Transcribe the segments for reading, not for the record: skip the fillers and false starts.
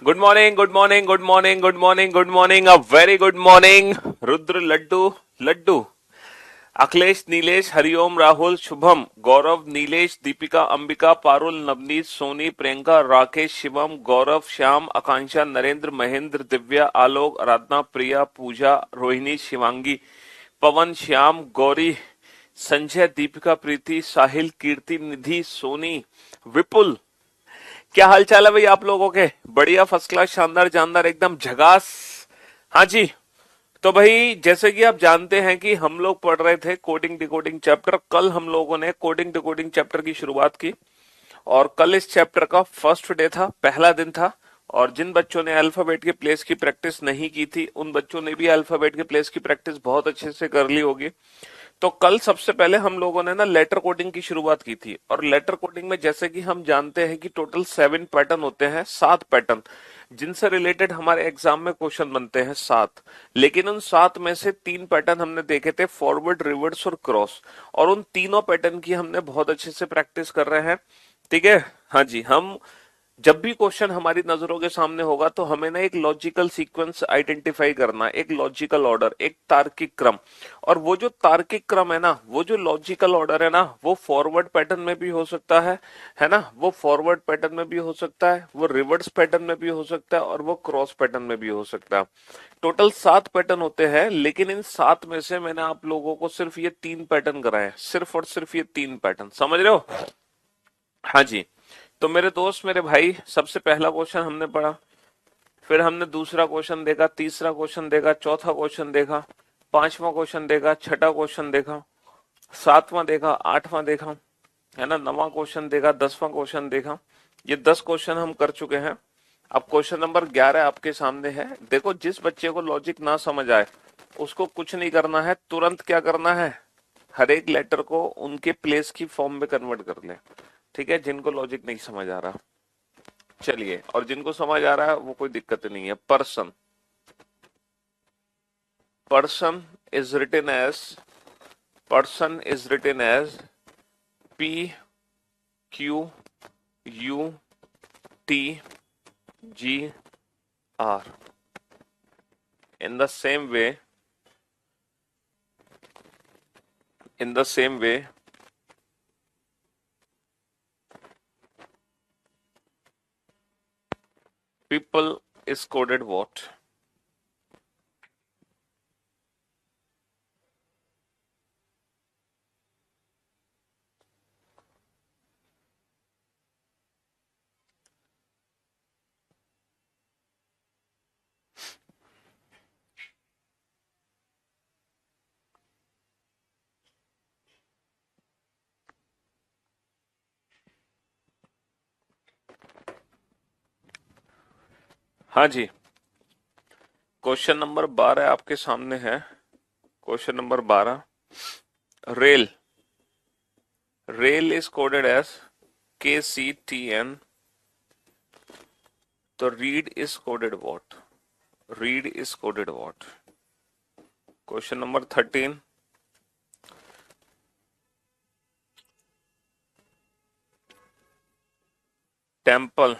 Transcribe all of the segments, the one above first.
Good morning, good morning, good morning, good morning, good morning, a very good morning. Rudra, Laddu, Laddu, Akhilesh, Nilesh, Hariom, Rahul, Shubham, Gaurav, Nilesh, Deepika, Ambika, Parul, Navneet, Soni, Priyanka, Rakesh, Shivam, Gaurav, Shyam, Akanksha, Narendra, Mahendra, Divya, Alok, Aradhana, Priya, Pooja, Rohini, Shivangi, Pawan, Shyam, Gauri, Sanjay, Deepika, Preeti, Sahil, Kirti, Nidhi, Soni, Vipul. क्या हाल चाल है भाई आप लोगों के? बढ़िया, फर्स्ट क्लास, शानदार, जानदार, एकदम झगास। हाँ जी। तो भाई जैसे कि आप जानते हैं कि हम लोग पढ़ रहे थे कोडिंग डिकोडिंग चैप्टर। कल हम लोगों ने कोडिंग डिकोडिंग चैप्टर की शुरुआत की और कल इस चैप्टर का फर्स्ट डे था, पहला दिन था। और जिन बच्चों ने अल्फाबेट के प्लेस की प्रैक्टिस नहीं की थी उन बच्चों ने भी अल्फाबेट के प्लेस की प्रैक्टिस बहुत अच्छे से कर ली होगी। तो कल सबसे पहले हम लोगों ने ना लेटर कोडिंग की शुरुआत की थी। और लेटर कोडिंग में जैसे कि हम जानते हैं कि टोटल 7 पैटर्न होते हैं, 7 पैटर्न जिनसे रिलेटेड हमारे एग्जाम में क्वेश्चन बनते हैं, 7। लेकिन उन 7 में से 3 पैटर्न हमने देखे थे, फॉरवर्ड, रिवर्स और क्रॉस। और उन तीनों पैटर्न की हमने बहुत अच्छे से प्रैक्टिस कर रहे हैं। ठीक है। हाँ जी। हम जब भी क्वेश्चन हमारी नजरों के सामने होगा तो हमें ना एक लॉजिकल सीक्वेंस आइडेंटिफाई करना, एक लॉजिकल ऑर्डर, एक तार्किक क्रम। और वो जो तार्किक क्रम है ना, वो जो लॉजिकल ऑर्डर है ना, वो फॉरवर्ड पैटर्न में भी हो सकता है ना, वो फॉरवर्ड पैटर्न में भी हो सकता है, वो रिवर्स पैटर्न में भी हो सकता है और वो क्रॉस पैटर्न में भी हो सकता है। टोटल 7 पैटर्न होते हैं, लेकिन इन 7 में से मैंने आप लोगों को सिर्फ ये 3 पैटर्न कराए हैं, सिर्फ और सिर्फ ये 3 पैटर्न, समझ रहे हो? हाँ जी। तो मेरे दोस्त, मेरे भाई, सबसे पहला क्वेश्चन हमने पढ़ा, फिर हमने दूसरा क्वेश्चन देखा, तीसरा क्वेश्चन देखा, चौथा क्वेश्चन देखा, पांचवा क्वेश्चन देखा, छठा क्वेश्चन देखा, सातवां देखा, आठवां देखा, है ना, नवां क्वेश्चन देखा, 10वां क्वेश्चन देखा। ये 10 क्वेश्चन हम कर चुके हैं। अब क्वेश्चन नंबर 11 आपके सामने है। देखो, जिस बच्चे को लॉजिक ना समझ आए उसको कुछ नहीं करना है, तुरंत क्या करना है, हर एक लेटर को उनके प्लेस की फॉर्म में कन्वर्ट कर ले। ठीक है, जिनको लॉजिक नहीं समझ आ रहा। चलिए, और जिनको समझ आ रहा है वो कोई दिक्कत नहीं है। Person, person is written as, person is written as P Q U T G R. In the same way, in the same way people is coded what? हाँ जी। क्वेश्चन नंबर 12 आपके सामने है। Question number 12, rail, rail is coded as KCTN। तो read is coded what? Read is coded what? Question number 13, temple,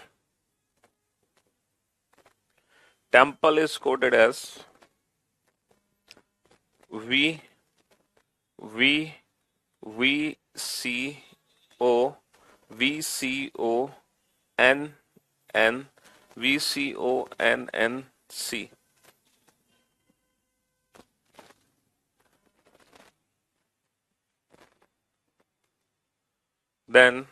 temple is coded as V V VCONNC। Then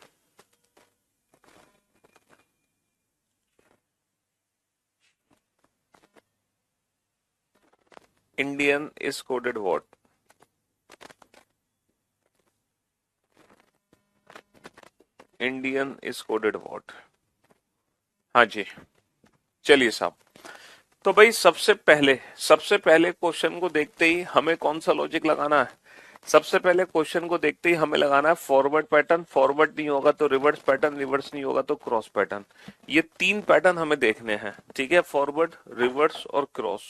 Indian is coded what? Indian is coded what? हाँ जी। चलिए साहब, तो भाई सबसे पहले question को देखते ही हमें कौन सा लॉजिक लगाना है? सबसे पहले क्वेश्चन को देखते ही हमें लगाना है फॉरवर्ड पैटर्न। फॉरवर्ड नहीं होगा तो रिवर्स पैटर्न, रिवर्स नहीं होगा तो क्रॉस पैटर्न। ये 3 पैटर्न हमें देखने हैं। ठीक है, फॉरवर्ड, रिवर्स और क्रॉस,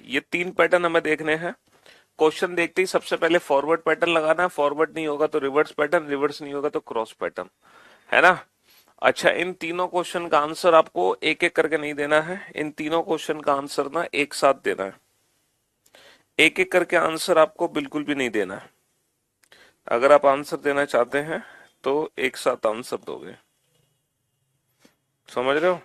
ये 3 पैटर्न हमें देखने हैं। क्वेश्चन देखते ही सबसे पहले फॉरवर्ड पैटर्न लगाना है। फॉरवर्ड नहीं होगा तो रिवर्स पैटर्न, रिवर्स नहीं होगा तो क्रॉस पैटर्न, है ना। अच्छा, इन तीनों क्वेश्चन का आंसर आपको एक एक करके नहीं देना है, इन तीनों क्वेश्चन का आंसर ना एक साथ देना है। एक एक करके आंसर आपको बिल्कुल भी नहीं देना है। अगर आप आंसर देना चाहते हैं तो एक साथ आंसर दोगे, समझ रहे हो?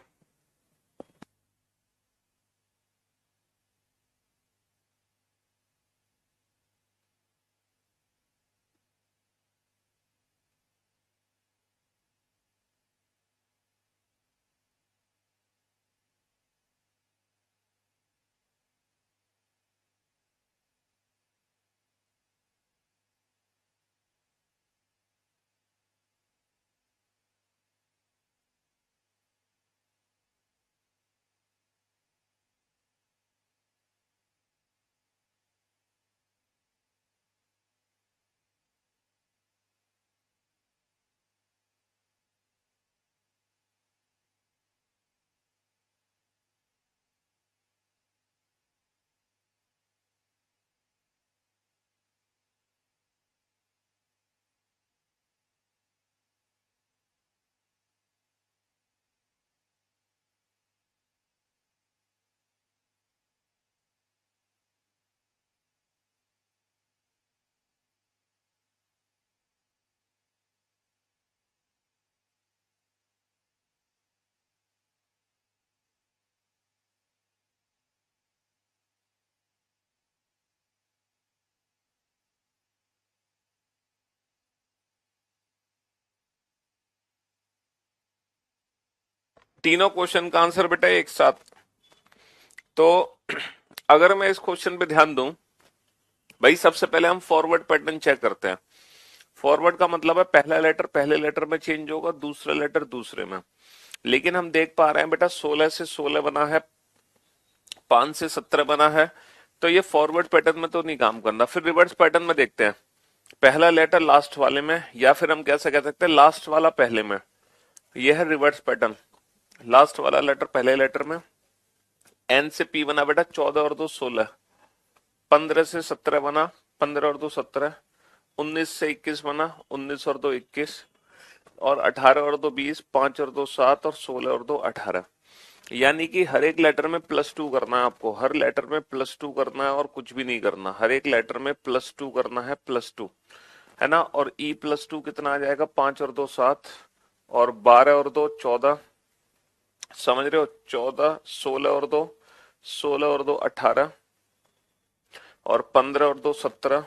तीनों क्वेश्चन का आंसर बेटा एक साथ। तो अगर मैं इस क्वेश्चन पे ध्यान दूं, भाई सबसे पहले हम फॉरवर्ड पैटर्न चेक करते हैं। फॉरवर्ड का मतलब है पहला लेटर पहले लेटर में चेंज होगा, दूसरा लेटर दूसरे में। लेकिन हम देख पा रहे हैं बेटा 16 से 16 बना है, 5 से 17 बना है, तो ये फॉरवर्ड पैटर्न में तो नहीं काम करना। फिर रिवर्स पैटर्न में देखते हैं, पहला लेटर लास्ट वाले में, या फिर हम कैसे कह सकते हैं लास्ट वाला पहले में। यह है रिवर्स पैटर्न, लास्ट वाला लेटर पहले लेटर में। एन से पी बना बेटा 14 और 2 16, 15 से 17 बना 15 और 2 17, 19 से 21 बना 19 और 2 21, और 18 और 2 20, 5 और 2 7, और 16 और 2 18। यानी कि हर एक लेटर में +2 करना है आपको, हर लेटर में +2 करना है और कुछ भी नहीं करना। हर एक लेटर में +2 करना है, +2 है ना। और E+2 कितना आ जाएगा, 5 और 2 7, और 12 और 2 14, समझ रहे हो? 14, 16 और 2 16 और 2 18, और 15 और 2 17,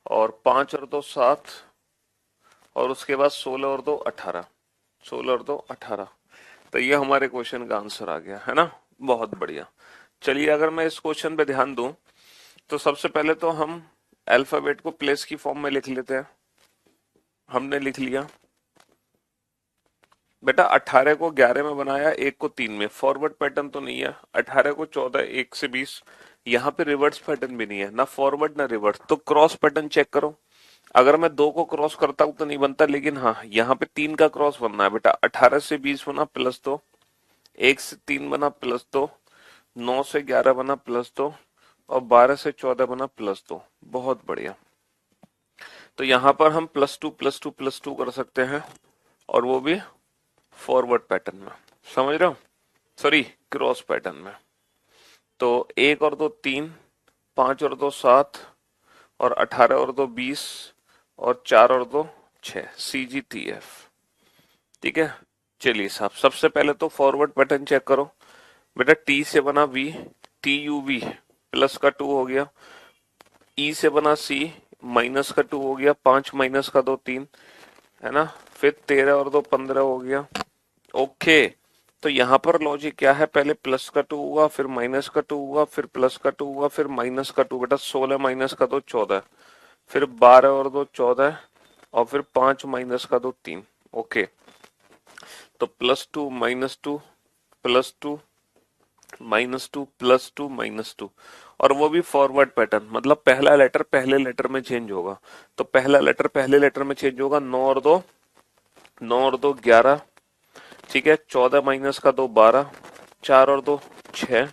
और 5 और 2 7, और उसके बाद 16 और 2 18, 16 और 2 18। तो ये हमारे क्वेश्चन का आंसर आ गया है ना। बहुत बढ़िया। चलिए अगर मैं इस क्वेश्चन पे ध्यान दूं, तो सबसे पहले तो हम अल्फाबेट को प्लेस की फॉर्म में लिख लेते हैं। हमने लिख लिया बेटा, 18 को 11 में बनाया, 1 को 3 में। फॉरवर्ड पैटर्न तो नहीं है। 18 को 14, 1 से 20। यहाँ पे रिवर्स पैटर्न भी नहीं है, ना फॉरवर्ड ना रिवर्स। तो क्रॉस पैटर्न चेक करो। अगर मैं 2 को क्रॉस करता हूं तो नहीं बनता, लेकिन हाँ यहाँ पे 3 का क्रॉस बनना है बेटा। 18 से 20 बना +2, 1 से 3 बना +2, 9 से 11 बना +2, और 12 से 14 बना +2। बहुत बढ़िया। तो यहाँ पर हम +2 +2 +2 कर सकते हैं, और वो भी फॉरवर्ड पैटर्न में, समझ रहे हो? सॉरी, क्रॉस पैटर्न में। तो 1 और 2 3, 5 और 2 7, और 18 और 2 20, और 4 और 2 6, CGTF। ठीक है। चलिए साहब, सबसे पहले तो फॉरवर्ड पैटर्न चेक करो बेटा। T से बना V, TUV, प्लस का 2 हो गया। E से बना C, माइनस का 2 हो गया। 5 माइनस का 2 3, है ना। फिर 13 और 2 15 हो गया। ओके। तो यहाँ पर लॉजिक क्या है, पहले प्लस का 2 हुआ, फिर माइनस का 2 हुआ, फिर प्लस का 2 हुआ, फिर माइनस का 2। बेटा 16 माइनस का 2 14, फिर 12 और 2 14, और फिर 5 माइनस का 2 3। ओके। तो +2 -2 +2 -2 +2 -2, और वो भी फॉरवर्ड पैटर्न। मतलब पहला लेटर पहले लेटर में चेंज होगा। तो पहला लेटर पहले लेटर में चेंज होगा। 9 और 2 9 और 2 11, ठीक है। 14 माइनस का 2 12, 4 और 2 6,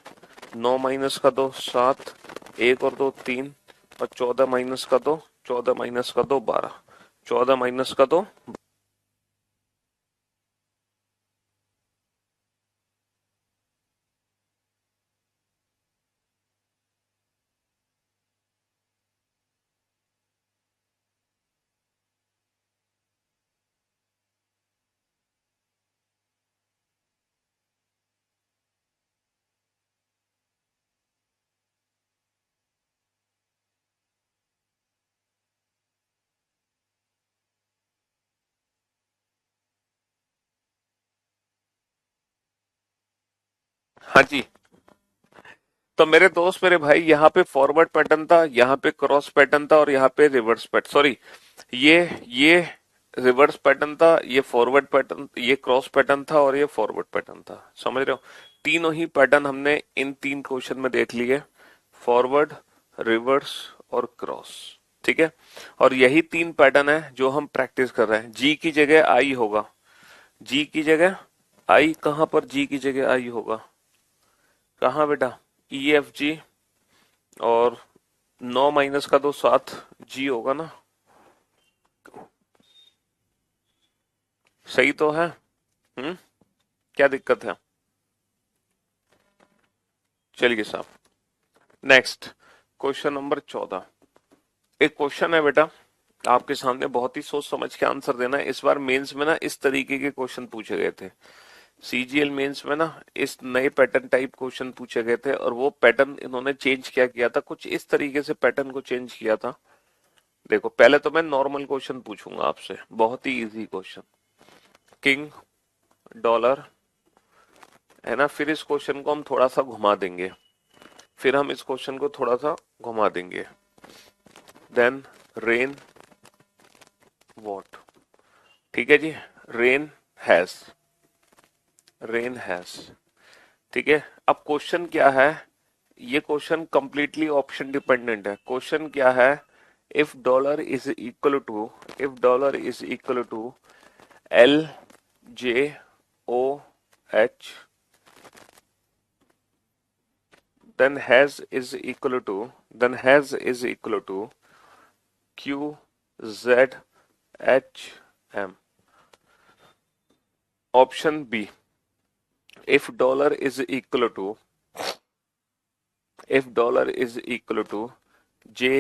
9 माइनस का 2 7, 1 और 2 3, और 14 माइनस का 2 14 माइनस का 2 12, 14 माइनस का 2। हाँ जी। तो मेरे दोस्त मेरे भाई, यहाँ पे फॉरवर्ड पैटर्न था, यहाँ पे क्रॉस पैटर्न था और यहाँ पे रिवर्स पैटर्न, सॉरी, ये रिवर्स पैटर्न था, ये फॉरवर्ड पैटर्न, ये क्रॉस पैटर्न था और ये फॉरवर्ड पैटर्न था। समझ रहे हो? तीनों ही पैटर्न हमने इन 3 क्वेश्चन में देख लिए, फॉरवर्ड, रिवर्स और क्रॉस। ठीक है, और यही 3 पैटर्न है जो हम प्रैक्टिस कर रहे हैं। जी की जगह आई होगा, जी की जगह आई, कहां पर जी की जगह आई होगा? कहाँ बेटा? ई एफ जी, और 9 माइनस का तो 7 जी होगा ना। सही तो है? क्या दिक्कत है? चलिए साहब, नेक्स्ट क्वेश्चन नंबर 14। एक क्वेश्चन है बेटा आपके सामने, बहुत ही सोच समझ के आंसर देना है। इस बार मेंस में ना इस तरीके के क्वेश्चन पूछे गए थे, सीजीएल मेंस में ना इस नए पैटर्न टाइप क्वेश्चन पूछे गए थे, और वो पैटर्न इन्होंने चेंज क्या किया था, कुछ इस तरीके से पैटर्न को चेंज किया था। देखो, पहले तो मैं नॉर्मल क्वेश्चन पूछूंगा आपसे, बहुत ही इजी क्वेश्चन, किंग, डॉलर, है ना। फिर इस क्वेश्चन को हम थोड़ा सा घुमा देंगे, फिर हम इस क्वेश्चन को थोड़ा सा घुमा देंगे, देन रेन वॉट। ठीक है जी, रेन हैज, रेन हैज। ठीक है, अब क्वेश्चन क्या है? ये क्वेश्चन कंप्लीटली ऑप्शन डिपेंडेंट है। क्वेश्चन क्या है? If dollar is equal to, if dollar is equal to L J O H, then has is equal to, then has is equal to q z h m. Option B, if dollar is equal to, if dollar is equal to j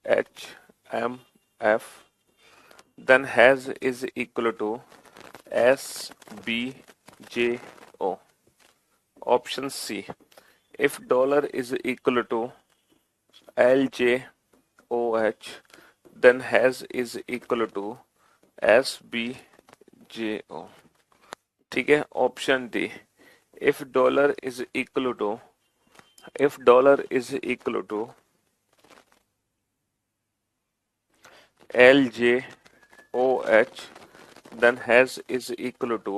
h m f, then has is equal to s b j o. Option C, if dollar is equal to LJOH, then has is equal to SBJO. ठीक है, option D, if dollar is equal to, if dollar is equal to LJOH, then has is equal to,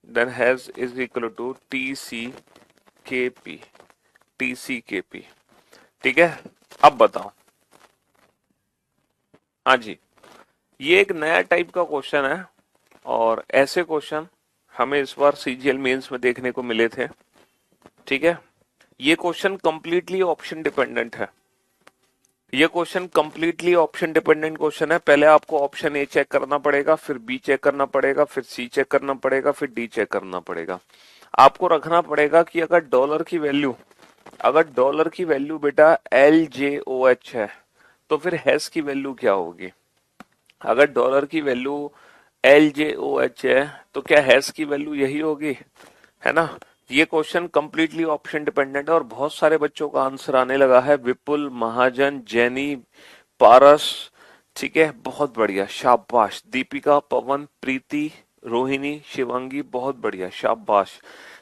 then has is equal to TCKP, TCKP। ठीक है, अब बताओ। हाँ जी, ये एक नया टाइप का क्वेश्चन है, और ऐसे क्वेश्चन हमें इस बार सीजीएल मेंस में देखने को मिले थे। ठीक है, ये क्वेश्चन कंप्लीटली ऑप्शन डिपेंडेंट है, ये question completely option dependent question है। पहले आपको ऑप्शन ए चेक करना पड़ेगा, फिर बी चेक करना पड़ेगा, फिर सी चेक करना पड़ेगा, फिर डी चेक करना पड़ेगा। आपको रखना पड़ेगा कि अगर डॉलर की वैल्यू, अगर डॉलर की वैल्यू बेटा LJOH है, तो फिर हैश की वैल्यू क्या होगी? अगर डॉलर की वैल्यू LJOH है, तो क्या हैश की वैल्यू यही होगी, है ना। ये क्वेश्चन कंप्लीटली ऑप्शन डिपेंडेंट है, और बहुत सारे बच्चों का आंसर आने लगा है। विपुल, महाजन, जैनी, पारस, ठीक है, बहुत बढ़िया, शाबाश। दीपिका, पवन, प्रीति, रोहिणी, शिवांगी, बहुत बढ़िया, शाबाश।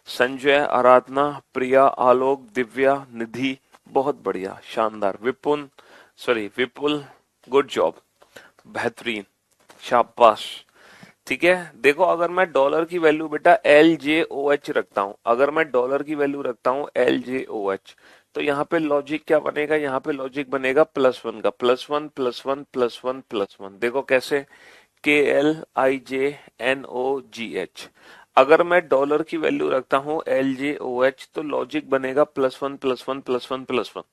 संजय, आराधना, प्रिया, आलोक, दिव्या, निधि, बहुत बढ़िया, शानदार। विपुल, सॉरी विपुल, गुड जॉब, बेहतरीन, शाबाश। ठीक है, देखो, अगर मैं डॉलर की वैल्यू बेटा LJOH रखता हूं, अगर मैं डॉलर की वैल्यू रखता हूं LJOH, तो यहाँ पे लॉजिक क्या बनेगा? यहाँ पे लॉजिक बनेगा +1 का, +1 +1 +1 +1। देखो कैसे, KLIJNOGH। अगर मैं डॉलर की वैल्यू रखता हूं LJOH, तो लॉजिक बनेगा +1 +1 +1 +1।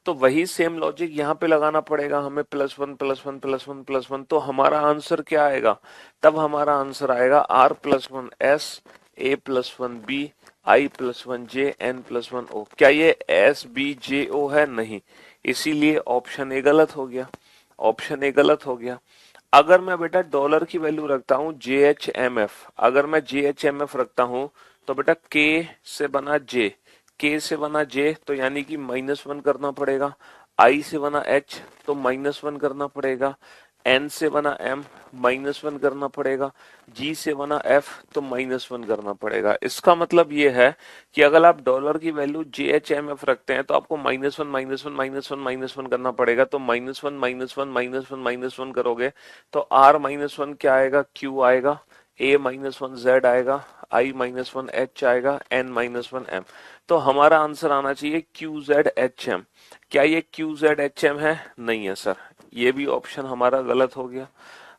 तो वही सेम लॉजिक यहाँ पे लगाना पड़ेगा हमें, +1 +1 +1 +1। तो हमारा आंसर क्या आएगा? तब हमारा आंसर आएगा R+1S, A+1B, I+1J, N+1O। क्या ये SBJO है? नहीं, इसीलिए ऑप्शन ए गलत हो गया, ऑप्शन ए गलत हो गया। अगर मैं बेटा डॉलर की वैल्यू रखता हूं JHMF, अगर मैं JHMF रखता हूं, तो बेटा K से बना J, K से बना J, तो यानी कि -1 करना पड़ेगा। I से बना H, तो -1 करना पड़ेगा। N से बना M -1 करना पड़ेगा, G से बना F तो -1 करना पड़ेगा। इसका मतलब ये है कि अगर आप डॉलर की वैल्यू JHMF रखते हैं तो आपको -1 -1 -1 -1 करना पड़ेगा। तो -1 -1 -1 -1 करोगे तो R -1 क्या आएगा, Q आएगा, A -1 Z आएगा, I -1 H आएगा, N -1 M। तो हमारा आंसर आना चाहिए QZHM। क्या ये QZHM है? नहीं है सर, ये भी ऑप्शन हमारा गलत हो गया।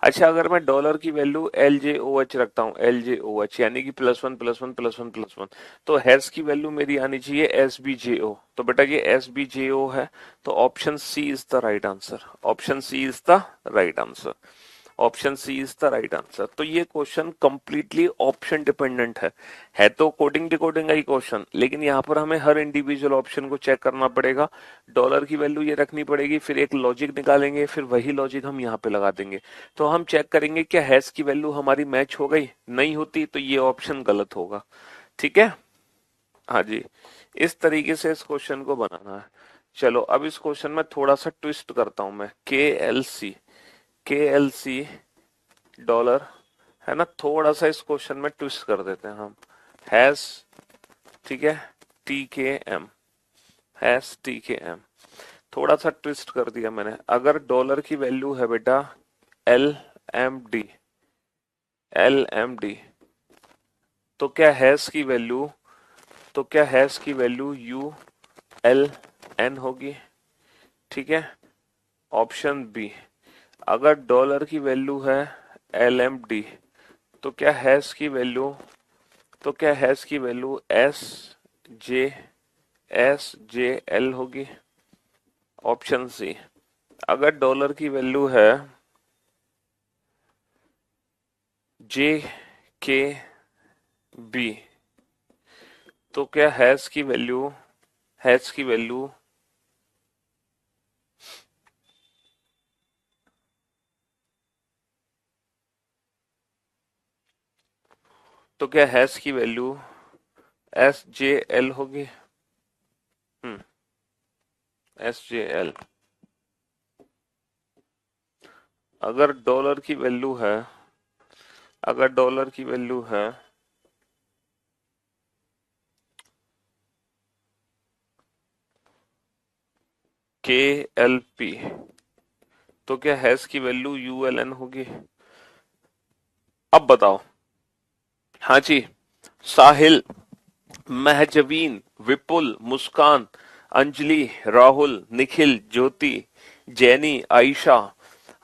अच्छा, अगर मैं डॉलर की वैल्यू LJOH रखता हूँ, LJOH यानी कि +1 +1 +1 +1, तो हैश की वैल्यू मेरी आनी चाहिए SBJO। तो बेटा ये SBJO है, तो option C is the right answer. Option C is the right answer. Option C is the right answer. तो ये क्वेश्चन कंप्लीटली ऑप्शन डिपेंडेंट है तो कोडिंग डिकोडिंग का ही क्वेश्चन, लेकिन यहाँ पर हमें हर इंडिविजुअल ऑप्शन को चेक करना पड़ेगा। डॉलर की वैल्यू ये रखनी पड़ेगी, फिर एक लॉजिक निकालेंगे, फिर वही लॉजिक हम यहाँ पे लगा देंगे। तो हम चेक करेंगे क्या हैश की वैल्यू हमारी मैच हो गई, नहीं होती तो ये ऑप्शन गलत होगा। ठीक है, हाँ जी, इस तरीके से इस क्वेश्चन को बनाना है। चलो अब इस क्वेश्चन में थोड़ा सा ट्विस्ट करता हूं मैं। के एल सी डॉलर है ना, थोड़ा सा इस क्वेश्चन में ट्विस्ट कर देते हैं हम। हैश, ठीक है, TKM, हैश TKM, थोड़ा सा ट्विस्ट कर दिया मैंने। अगर डॉलर की वैल्यू है बेटा LMD, तो क्या हैश की वैल्यू, तो क्या हैश की वैल्यू ULN होगी? ठीक है, ऑप्शन बी। अगर डॉलर की वैल्यू है LMD, तो क्या हैश की वैल्यू, तो क्या हैश की वैल्यू SJL होगी? Option C. अगर डॉलर की वैल्यू है JKB, तो क्या हैश की वैल्यू तो क्या हैश की वैल्यू SJL होगी? SJL। अगर डॉलर की वैल्यू है, अगर डॉलर की वैल्यू है KLP, तो क्या हैश की वैल्यू ULN होगी? अब बताओ। हाँ जी, साहिल, महजबीन, विपुल, मुस्कान, अंजलि, राहुल, निखिल, ज्योति, जैनी, आयशा,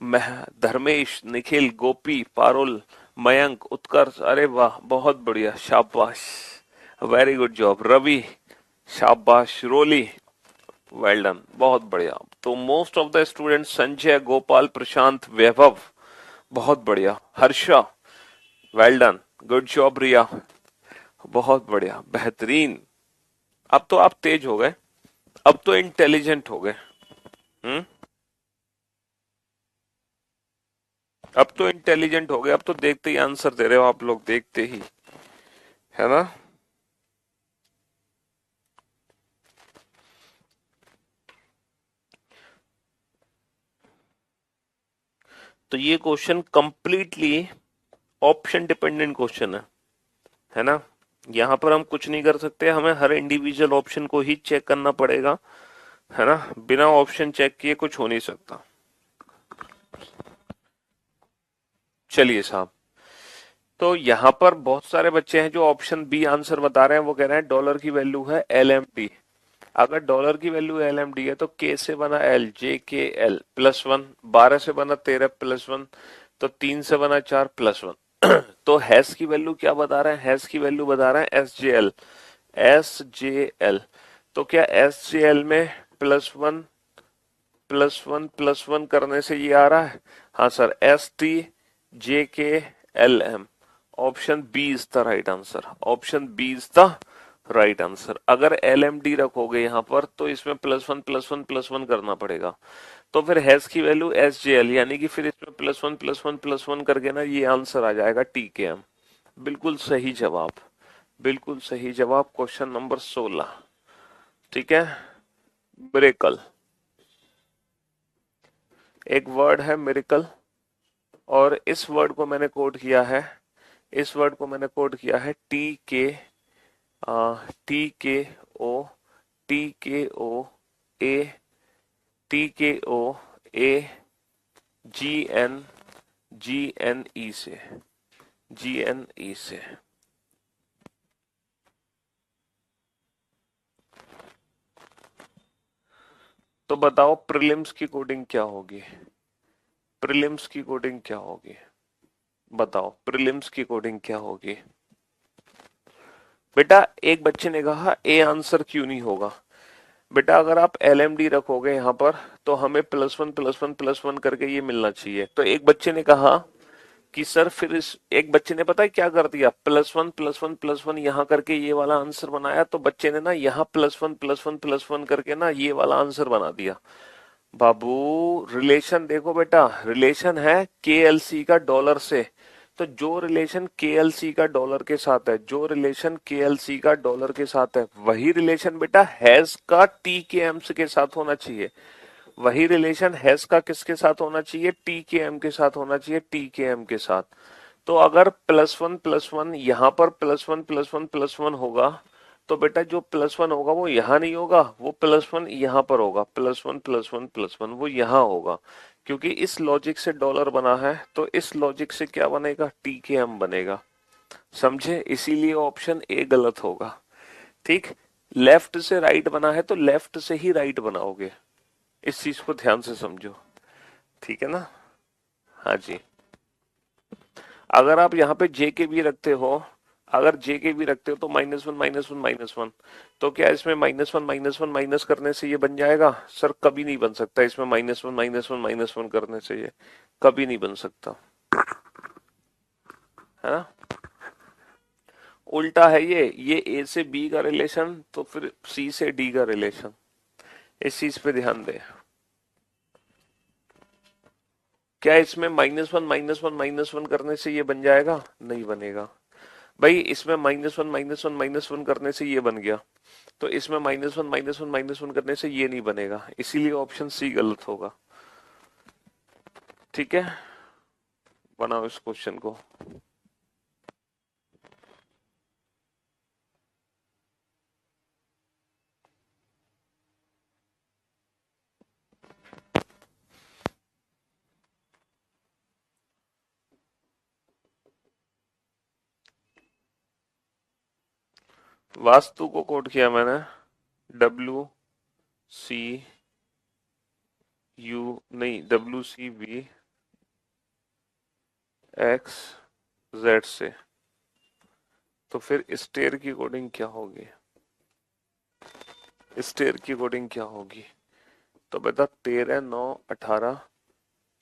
धर्मेश, निखिल, गोपी, पारुल, मयंक, उत्कर्ष, अरे वाह बहुत बढ़िया, शाबाश, वेरी गुड जॉब। रवि, शाबाश। रोली, वेल डन, बहुत बढ़िया। तो most of the student, Sanjay, Gopal, Prashant, Vaibhav, बहुत बढ़िया। Harsha, well done, good job. Riya, बहुत बढ़िया, बेहतरीन। अब तो आप तेज हो गए, अब तो इंटेलिजेंट हो गए। हम्म, अब तो इंटेलिजेंट हो गए, अब तो देखते ही आंसर दे रहे हो आप लोग, देखते ही, है ना। तो ये question completely option dependent question है ना। यहाँ पर हम कुछ नहीं कर सकते, हमें हर इंडिविजुअल ऑप्शन को ही चेक करना पड़ेगा, है ना। बिना ऑप्शन चेक किए कुछ हो नहीं सकता। चलिए साहब, तो यहाँ पर बहुत सारे बच्चे हैं जो ऑप्शन बी आंसर बता रहे हैं। वो कह रहे हैं डॉलर की वैल्यू है LMD। अगर डॉलर की वैल्यू LMD है तो K से बना L, JKL +1, 12 से बना 13 +1, तो 3 से बना 4 +1। तो हैश की वैल्यू क्या बता रहे हैं? हैश की वैल्यू बता रहे हैं SJL, SJL। तो क्या SJL में +1 करने से ये आ रहा है? हाँ sir, STJKLM। Option B is the right answer. Option B is the right answer. अगर LMD रखोगे यहाँ पर तो इसमें +1 करना पड़ेगा। तो फिर हैश की वैल्यू SJL, यानी कि फिर इसमें +1 करके ना ये आंसर आ जाएगा TKM। बिल्कुल सही जवाब, बिल्कुल सही जवाब। Question number 16। ठीक है, मिरेकल, एक वर्ड है मिरेकल। और इस वर्ड को मैंने कोड किया है, इस वर्ड को मैंने कोड किया है टी के ओ टी के ओ ए टी के ओ ए जी एन ई से, GNE से। तो बताओ प्रीलिम्स की कोडिंग क्या होगी, प्रीलिम्स की कोडिंग क्या होगी, बताओ प्रीलिम्स की कोडिंग क्या होगी। बेटा एक बच्चे ने कहा ए आंसर क्यों नहीं होगा। बेटा अगर आप LMD रखोगे यहाँ पर तो हमें +1 +1 +1 करके ये मिलना चाहिए। तो एक बच्चे ने कहा कि सर फिर इस, एक बच्चे ने पता है क्या कर दिया, +1 +1 +1 यहाँ करके ये वाला आंसर बनाया। तो बच्चे ने ना यहाँ +1 +1 +1 करके ना ये वाला आंसर बना दिया। बाबू रिलेशन देखो बेटा, रिलेशन है KLC का डॉलर से। तो जो रिलेशन KLC का डॉलर के साथ है, जो रिलेशन KLC का डॉलर के साथ है, वही रिलेशन बेटा हैज का TKM के साथ होना चाहिए। वही रिलेशन हैज का किसके साथ होना चाहिए, TKM के साथ होना चाहिए, TKM के साथ। तो अगर +1 +1 यहां पर +1 +1 +1 होगा तो बेटा जो +1 होगा वो यहां नहीं होगा, वो +1 यहां पर होगा, +1 +1 +1 वो यहां होगा। क्योंकि इस लॉजिक से डॉलर बना है तो इस लॉजिक से क्या बनेगा, TKM बनेगा। समझे, इसीलिए ऑप्शन ए गलत होगा। ठीक, लेफ्ट से राइट बना है तो लेफ्ट से ही राइट बनाओगे, इस चीज को ध्यान से समझो। ठीक है ना। हाँ जी। अगर आप यहाँ पे JK भी रखते हो, अगर JK भी रखते हो तो -1 -1 -1 तो क्या इसमें -1 -1 माइनस करने से ये बन जाएगा, सर कभी नहीं बन सकता इसमें -1 -1 -1 करने से ये कभी नहीं बन सकता, है ना। उल्टा है ये A से B का रिलेशन तो फिर C से D का रिलेशन, इस चीज पे ध्यान दें। क्या इसमें -1 -1 -1 करने से ये बन जाएगा, नहीं बनेगा। भाई इसमें -1 -1 -1 करने से ये बन गया, तो इसमें -1 -1 -1 करने से ये नहीं बनेगा, इसीलिए ऑप्शन C गलत होगा। ठीक है, बनाओ इस क्वेश्चन को। वास्तु को कोड किया मैंने WCU, नहीं WCVXZ से। तो फिर स्टेयर की कोडिंग क्या होगी, स्टेयर की कोडिंग क्या होगी। तो बेटा 13 9 18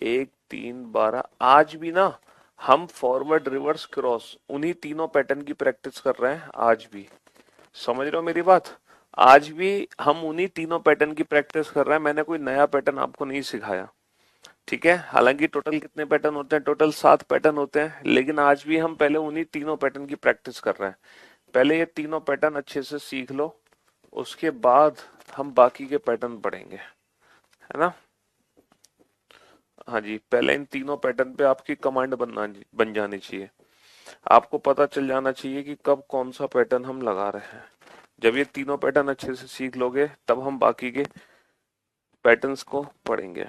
1 3 12, आज भी ना हम फॉरवर्ड रिवर्स क्रॉस उन्हीं तीनों पैटर्न की प्रैक्टिस कर रहे हैं आज भी। समझ रहे हो मेरी बात, आज भी हम उन्हीं तीनों पैटर्न की प्रैक्टिस कर रहे हैं, मैंने कोई नया पैटर्न आपको नहीं सिखाया। ठीक है, हालांकि टोटल कितने पैटर्न होते हैं, टोटल 7 पैटर्न होते हैं, लेकिन आज भी हम पहले उन्हीं तीनों पैटर्न की प्रैक्टिस कर रहे हैं। पहले ये तीनों पैटर्न अच्छे से सीख लो, उसके बाद हम बाकी के पैटर्न पढ़ेंगे, है ना। हाँ जी, पहले इन तीनों पैटर्न पे आपकी कमांड बन जानी चाहिए। आपको पता चल जाना चाहिए कि कब कौन सा पैटर्न हम लगा रहे हैं। जब ये तीनों पैटर्न अच्छे से सीख लोगे तब हम बाकी के पैटर्न्स को पढ़ेंगे।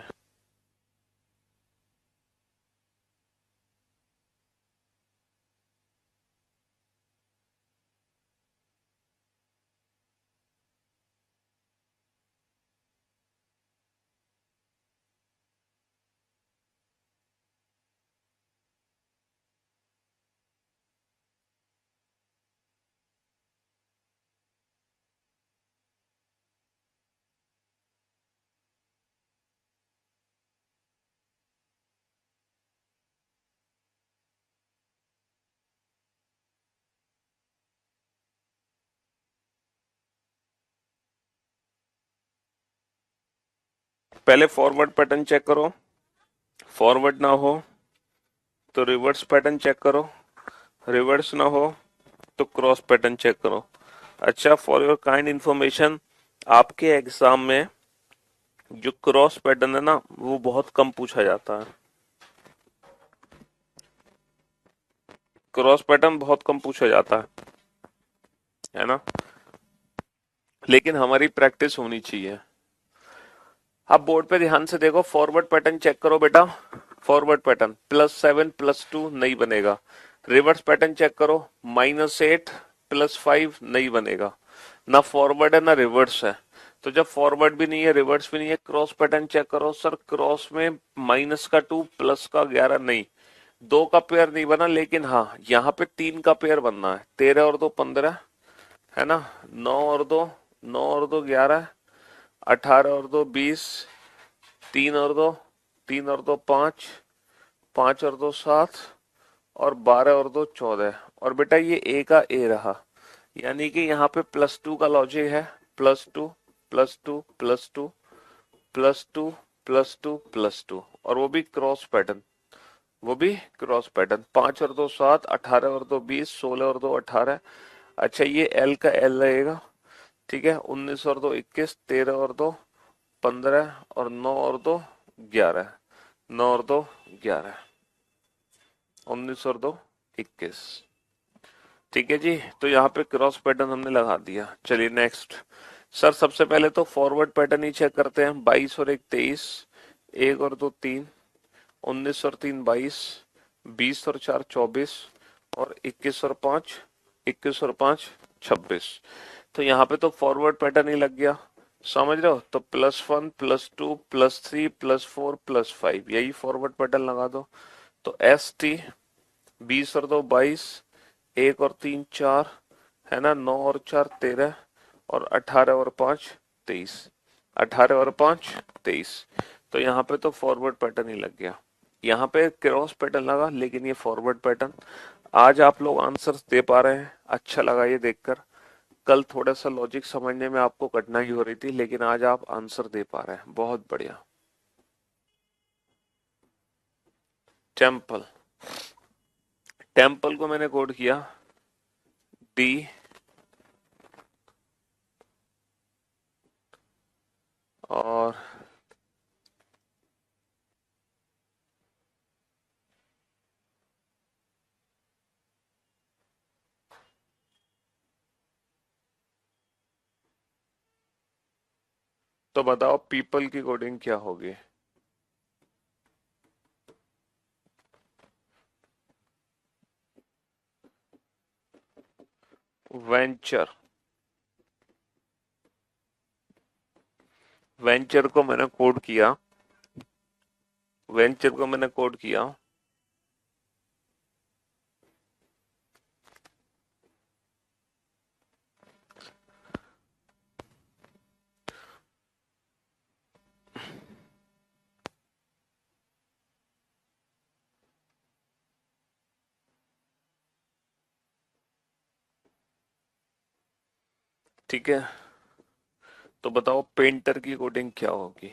पहले फॉरवर्ड पैटर्न चेक करो, फॉरवर्ड ना हो तो रिवर्स पैटर्न चेक करो, रिवर्स ना हो तो क्रॉस पैटर्न चेक करो। अच्छा, फॉर योर काइंड इंफॉर्मेशन, आपके एग्जाम में जो क्रॉस पैटर्न है ना वो बहुत कम पूछा जाता है। क्रॉस पैटर्न बहुत कम पूछा जाता है ना, लेकिन हमारी प्रैक्टिस होनी चाहिए। अब बोर्ड पे ध्यान से देखो, फॉरवर्ड पैटर्न चेक करो बेटा। फॉरवर्ड पैटर्न +7 +2 नहीं बनेगा। रिवर्स पैटर्न चेक करो, -8 +5 नहीं बनेगा। ना फॉरवर्ड है ना रिवर्स है। तो जब फॉरवर्ड भी नहीं है रिवर्स भी नहीं है, क्रॉस पैटर्न चेक करो। सर क्रॉस में -2 +11 नहीं, दो का पेयर नहीं बना, लेकिन हाँ यहाँ पे 3 का पेयर बनना है। 13 और 2 15 है ना, 9 और 2 9 और 2 11, 18 और 2 20, 3 और 2 3 और 2 5, 5 और 2 7, और 12 और 2 14। और बेटा ये ए का ए रहा, यानी कि यहाँ पे +2 का लॉजिक है। +2 +2 +2 +2 +2 +2, और वो भी क्रॉस पैटर्न, वो भी क्रॉस पैटर्न। 5 और 2 7, 18 और 2 20, 16 और 2 18। अच्छा ये एल का एल रहेगा, ठीक है। 19 और 2 21, 13 और 2 15, और 9 और 2 11, 9 और 2 11, 19 और 2 21। ठीक है जी, तो यहाँ पे क्रॉस पैटर्न हमने लगा दिया। चलिए नेक्स्ट। सर सबसे पहले तो फॉरवर्ड पैटर्न ही चेक करते हैं। 22 और 1 23, 1 और 2 3, 19 और 3 22, 20 और 4 24, और 21 और 5 21 और 5 26। तो यहाँ पे तो फॉरवर्ड पैटर्न ही लग गया, समझ रहे हो। तो +1 +2 +3 +4 +5, यही फॉरवर्ड पैटर्न लगा दो। तो ST 20 और 2 22, 1 और 3 4, है ना, 9 और 4 13, और 18 और 5 23, 18 और 5 23। तो यहाँ पे तो फॉरवर्ड पैटर्न ही लग गया। यहाँ पे क्रॉस पैटर्न लगा, लेकिन ये फॉरवर्ड पैटर्न। आज आप लोग आंसर्स दे पा रहे हैं, अच्छा लगा ये देखकर। कल थोड़ा सा लॉजिक समझने में आपको कठिनाई हो रही थी, लेकिन आज आप आंसर दे पा रहे हैं, बहुत बढ़िया। टेम्पल, टेम्पल को मैंने कोड किया D, और तो बताओ पीपल की कोडिंग क्या होगी। वेंचर, वेंचर को मैंने कोड किया, वेंचर को मैंने कोड किया ठीक है। तो बताओ पेंटर की कोडिंग क्या होगी,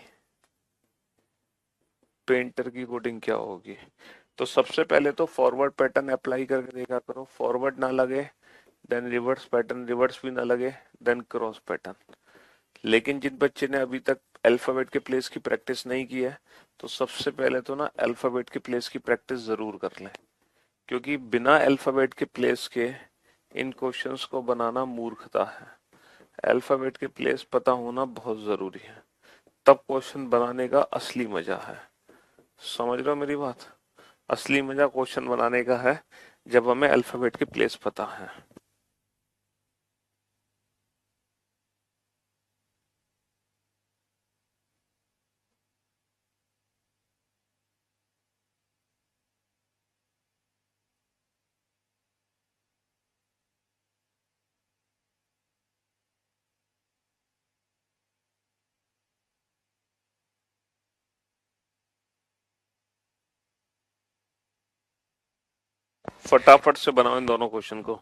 पेंटर की कोडिंग क्या होगी। तो सबसे पहले तो फॉरवर्ड पैटर्न अप्लाई करके देखा करो, फॉरवर्ड ना लगे देन रिवर्स पैटर्न, रिवर्स भी ना लगे देन क्रॉस पैटर्न। लेकिन जिन बच्चे ने अभी तक अल्फाबेट के प्लेस की प्रैक्टिस नहीं की है, तो सबसे पहले तो ना अल्फाबेट के प्लेस की प्रैक्टिस जरूर कर लें, क्योंकि बिना अल्फाबेट के प्लेस के इन क्वेश्चंस को बनाना मूर्खता है। अल्फाबेट के प्लेस पता होना बहुत जरूरी है, तब क्वेश्चन बनाने का असली मजा है। समझ रहे हो मेरी बात। असली मजा क्वेश्चन बनाने का है जब हमें अल्फाबेट के प्लेस पता है। फटाफट से बनाओ इन दोनों क्वेश्चन को।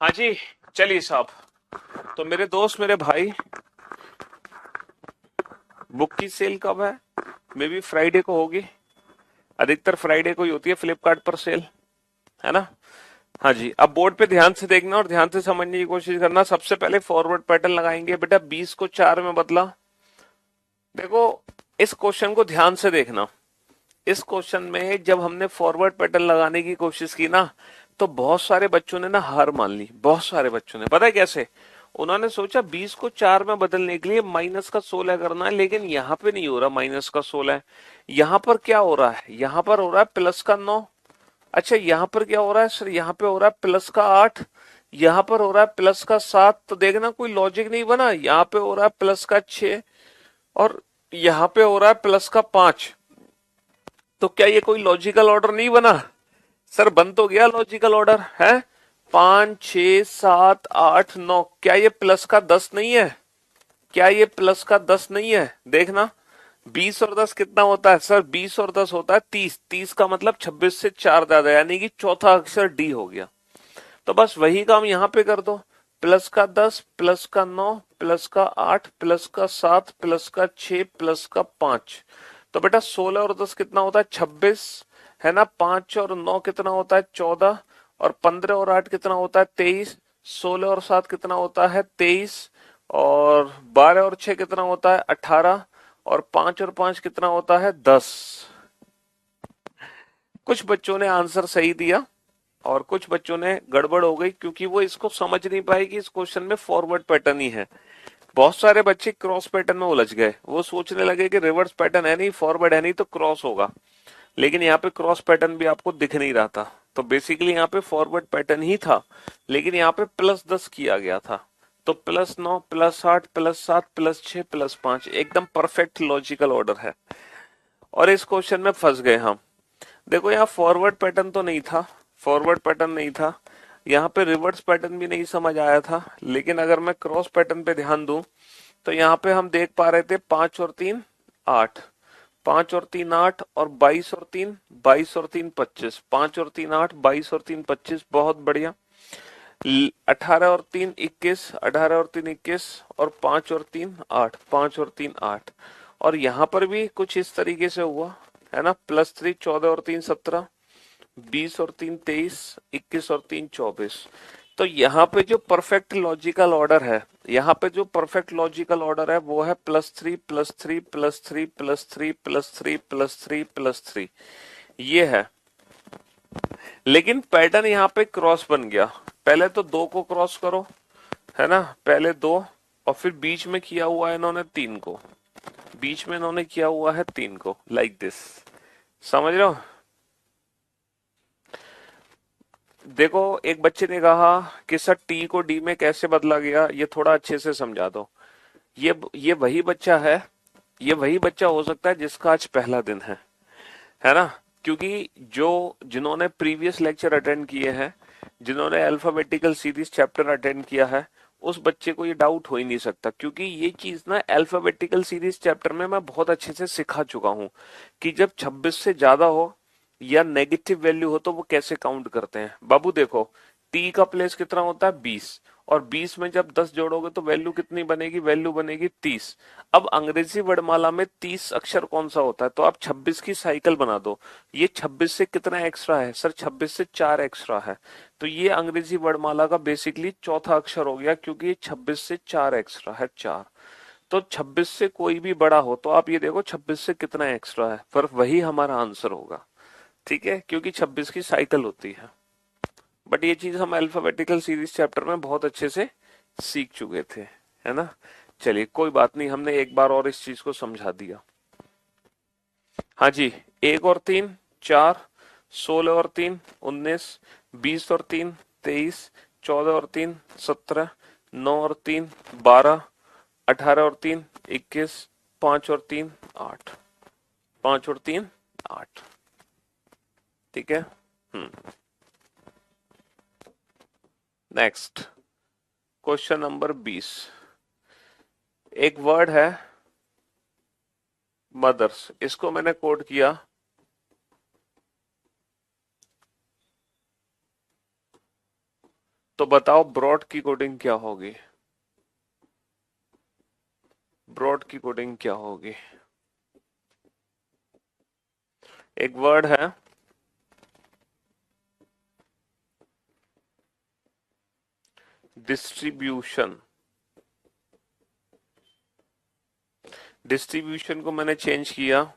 हाँ जी, चलिए साहब। तो मेरे दोस्त, मेरे भाई, बुक की सेल कब है? मे बी फ्राइडे को होगी। अधिकतर फ्राइडे को ही होती है फ्लिपकार्ट पर सेल, है ना? हाँ जी, अब बोर्ड पे ध्यान से देखना और ध्यान से समझने की कोशिश करना। सबसे पहले फॉरवर्ड पैटर्न लगाएंगे। बेटा 20 को 4 में बदला। देखो, इस क्वेश्चन को ध्यान से देखना। इस क्वेश्चन में जब हमने फॉरवर्ड पैटर्न लगाने की कोशिश की ना, तो बहुत सारे बच्चों ने ना हार मान ली। बहुत सारे बच्चों ने, पता है कैसे? उन्होंने सोचा 20 को 4 में बदलने के लिए माइनस का 16 करना है, लेकिन यहाँ पे नहीं हो रहा माइनस का 16। यहाँ पर क्या हो रहा है? यहाँ पर हो रहा है प्लस का 9। अच्छा, यहाँ पर क्या हो रहा है सर? यहाँ पे हो रहा है प्लस का 8। यहाँ पर हो रहा है प्लस का 7। तो देखना कोई लॉजिक नहीं बना। यहाँ पे हो रहा है प्लस का 6 और यहाँ पे हो रहा है प्लस का 5। तो क्या ये कोई लॉजिकल ऑर्डर नहीं बना? सर बन तो गया लॉजिकल ऑर्डर है। 5 6 7 8 9, क्या ये प्लस का 10 नहीं है? क्या ये प्लस का 10 नहीं है? देखना, 20 और 10 कितना होता है सर? 20 और 10 होता है 30। 30 का मतलब 26 से 4 ज्यादा, यानी कि चौथा अक्षर डी हो गया। तो बस वही काम यहां पे कर दो। प्लस का 10, प्लस का 9, प्लस का 8, प्लस का 7, प्लस का 6, प्लस का 5। तो बेटा 16 और 10 कितना होता है? 26, है ना? 5 और 9 कितना होता है? 14। और 15 और 8 कितना होता है? 23। 16 और 7 कितना होता है? 23। और 12 और 6 कितना होता है? 18। और 5 और 5 कितना होता है? 10। कुछ बच्चों ने आंसर सही दिया और कुछ बच्चों ने गड़बड़ हो गई, क्योंकि वो इसको समझ नहीं पाए कि इस क्वेश्चन में फॉरवर्ड पैटर्न ही है। बहुत सारे बच्चे क्रॉस पैटर्न में उलझ गए। वो सोचने लगे कि रिवर्स पैटर्न है नहीं, फॉरवर्ड है नहीं, तो क्रॉस होगा। लेकिन यहाँ पे क्रॉस पैटर्न भी आपको दिख नहीं रहा था। तो बेसिकली यहाँ पे फॉरवर्ड पैटर्न ही था, लेकिन यहाँ पे +10 किया गया था। तो +9, +8, +7, +6, +5 एकदम परफेक्ट लॉजिकल ऑर्डर है। और इस क्वेश्चन में फंस गए हम। देखो, यहाँ फॉरवर्ड पैटर्न तो नहीं था, फॉरवर्ड पैटर्न नहीं था। यहाँ पे रिवर्स पैटर्न भी नहीं समझ आया था। लेकिन अगर मैं क्रॉस पैटर्न पे ध्यान दूं, तो यहाँ पे हम देख पा रहे थे 5 और 3 8, 5 और 3 8, और 22 और 3 22 और 3 25, 5 और 3 8, 22 और 3 25, बहुत बढ़िया। 18 और 3 21, 18 और 3 21, और 5 और 3 8, 5 और 3 8। और यहाँ पर भी कुछ इस तरीके से हुआ, है ना? +3 14 और 3 17, 20 और 3 23, 21 और 3 24। तो यहाँ पे जो परफेक्ट लॉजिकल ऑर्डर है, यहाँ पे जो परफेक्ट लॉजिकल ऑर्डर है वो है +3 +3 +3 +3 +3 +3 +3, ये है। लेकिन पैटर्न यहाँ पे क्रॉस बन गया। पहले तो 2 को क्रॉस करो, है ना? पहले 2, और फिर बीच में किया हुआ है इन्होंने 3 को। बीच में इन्होंने किया हुआ है 3 को, लाइक दिस। समझ रहे हो? देखो, एक बच्चे ने कहा कि सर टी को डी में कैसे बदला गया, ये थोड़ा अच्छे से समझा दो। ये वही बच्चा है, ये वही बच्चा हो सकता है जिसका आज पहला दिन है ना? क्योंकि जो जिन्होंने प्रीवियस लेक्चर अटेंड किए हैं, जिन्होंने अल्फाबेटिकल सीरीज चैप्टर अटेंड किया है, उस बच्चे को ये डाउट हो ही नहीं सकता। क्योंकि ये चीज ना अल्फाबेटिकल सीरीज चैप्टर में मैं बहुत अच्छे से सिखा चुका हूं कि जब 26 से ज्यादा हो या नेगेटिव वैल्यू हो तो वो कैसे काउंट करते हैं। बाबू देखो, टी का प्लेस कितना होता है? 20, और 20 में जब 10 जोड़ोगे तो वैल्यू कितनी बनेगी? वैल्यू बनेगी 30। अब अंग्रेजी वर्णमाला में 30 अक्षर कौन सा होता है? तो आप 26 की साइकिल बना दो। ये 26 से कितना एक्स्ट्रा है सर? 26 से 4 एक्स्ट्रा है। तो ये अंग्रेजी वर्णमाला का बेसिकली चौथा अक्षर हो गया, क्योंकि ये 26 से 4 एक्स्ट्रा है, 4। तो 26 से कोई भी बड़ा हो तो आप ये देखो 26 से कितना एक्स्ट्रा है, पर वही हमारा आंसर होगा। ठीक है, क्योंकि 26 की साइकिल होती है। बट ये चीज हम अल्फाबेटिकल सीरीज चैप्टर में बहुत अच्छे से सीख चुके थे, है ना? चलिए कोई बात नहीं, हमने एक बार और इस चीज को समझा दिया। हाँ जी, 1 और 3 4, 16 और 3 19, 20 और 3 23, 14 और 3 17, 9 और 3 12, 18 और 3 21, 5 और 3 8, 5 और 3 8। ठीक है। Next question number 20। एक वर्ड है मदर्स, इसको मैंने कोड किया तो बताओ ब्रॉड की कोडिंग क्या होगी? ब्रॉड की कोडिंग क्या होगी? एक वर्ड है, डिस्ट्रीब्यूशन। डिस्ट्रीब्यूशन को मैंने चेंज किया,